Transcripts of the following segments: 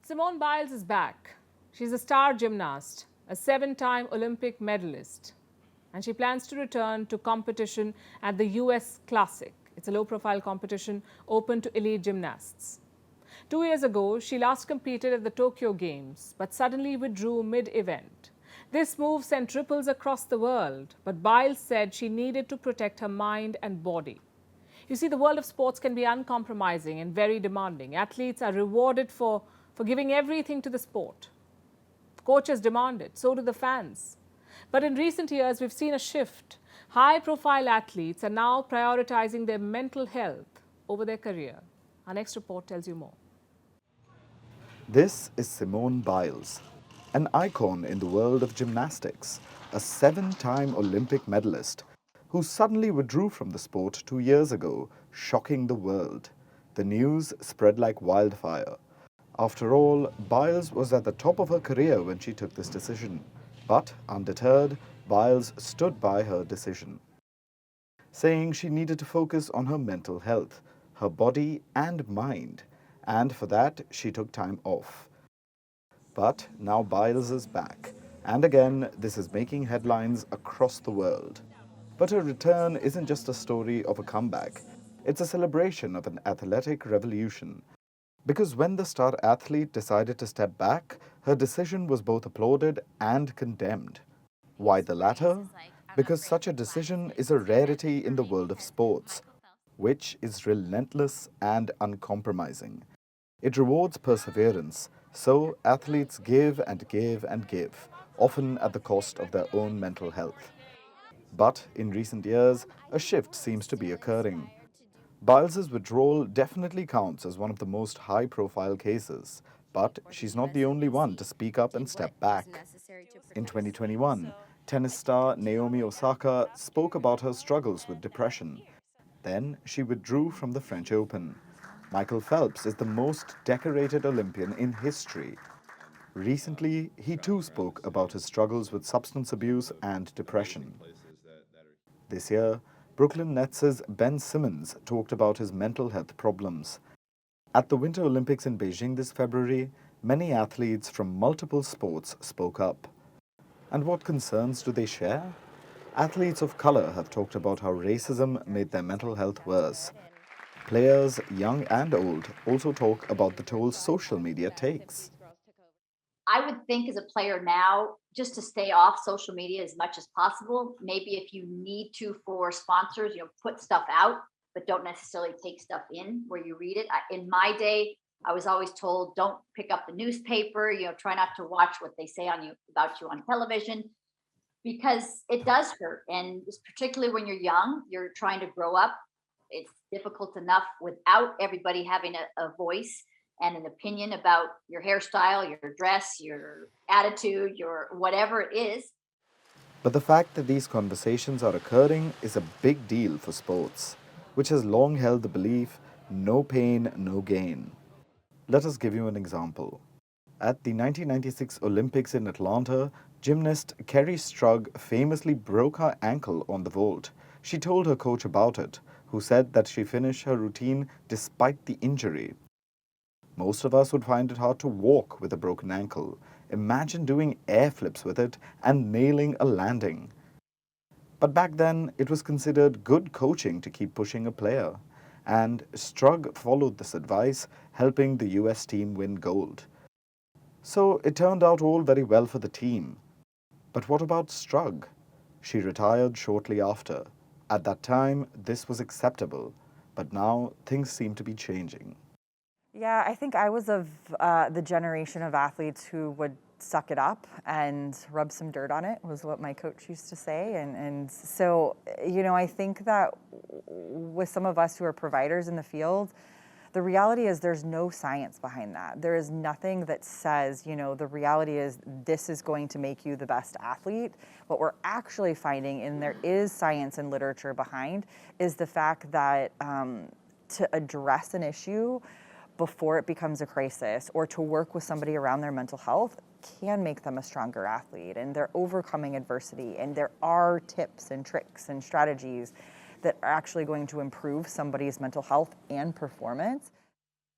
Simone Biles is back. She's a star gymnast, a 7-time Olympic medalist, and she plans to return to competition at the US Classic. It's a low-profile competition open to elite gymnasts. 2 years ago, she last competed at the Tokyo Games, but suddenly withdrew mid-event. This move sent ripples across the world, but Biles said she needed to protect her mind and body. You see, the world of sports can be uncompromising and very demanding. Athletes are rewarded for giving everything to the sport. Coaches demand it, so do the fans. But in recent years, we've seen a shift. High-profile athletes are now prioritizing their mental health over their career. Our next report tells you more. This is Simone Biles, an icon in the world of gymnastics, a 7-time Olympic medalist who suddenly withdrew from the sport 2 years ago, shocking the world. The news spread like wildfire. After all, Biles was at the top of her career when she took this decision. But, undeterred, Biles stood by her decision, saying she needed to focus on her mental health, her body and mind, and for that she took time off. But now Biles is back, and again this is making headlines across the world. But her return isn't just a story of a comeback, it's a celebration of an athletic revolution. Because when the star athlete decided to step back, her decision was both applauded and condemned. Why the latter? Because such a decision is a rarity in the world of sports, which is relentless and uncompromising. It rewards perseverance, so athletes give and give and give, often at the cost of their own mental health. But in recent years, a shift seems to be occurring. Biles's withdrawal definitely counts as one of the most high-profile cases, but she's not the only one to speak up and step back. In 2021, tennis star Naomi Osaka spoke about her struggles with depression. Then she withdrew from the French Open. Michael Phelps is the most decorated Olympian in history. Recently, he too spoke about his struggles with substance abuse and depression. This year, Brooklyn Nets' Ben Simmons talked about his mental health problems. At the Winter Olympics in Beijing this February, many athletes from multiple sports spoke up. And what concerns do they share? Athletes of color have talked about how racism made their mental health worse. Players, young and old, also talk about the toll social media takes. I would think as a player now, just to stay off social media as much as possible. Maybe if you need to for sponsors, put stuff out, but don't necessarily take stuff in where you read it. In my day, I was always told, don't pick up the newspaper, try not to watch what they say about you on television, because it does hurt. And particularly when you're young, you're trying to grow up. It's difficult enough without everybody having a voice and an opinion about your hairstyle, your dress, your attitude, your whatever it is. But the fact that these conversations are occurring is a big deal for sports, which has long held the belief, no pain, no gain. Let us give you an example. At the 1996 Olympics in Atlanta, gymnast Kerri Strug famously broke her ankle on the vault. She told her coach about it, who said that she finished her routine despite the injury. Most of us would find it hard to walk with a broken ankle. Imagine doing air flips with it and nailing a landing. But back then, it was considered good coaching to keep pushing a player. And Strug followed this advice, helping the US team win gold. So it turned out all very well for the team. But what about Strug? She retired shortly after. At that time, this was acceptable. But now, things seem to be changing. Yeah, I think I was of the generation of athletes who would suck it up and rub some dirt on it, was what my coach used to say. And so, I think that with some of us who are providers in the field, the reality is there's no science behind that. There is nothing that says, the reality is this is going to make you the best athlete. What we're actually finding, and there is science and literature behind, is the fact that to address an issue before it becomes a crisis, or to work with somebody around their mental health, can make them a stronger athlete. And they're overcoming adversity. And there are tips and tricks and strategies that are actually going to improve somebody's mental health and performance.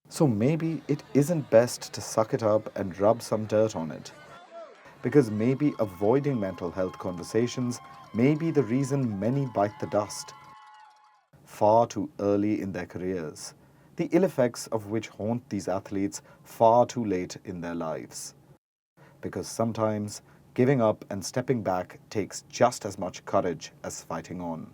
So maybe it isn't best to suck it up and rub some dirt on it. Because maybe avoiding mental health conversations may be the reason many bite the dust far too early in their careers, the ill effects of which haunt these athletes far too late in their lives. Because sometimes giving up and stepping back takes just as much courage as fighting on.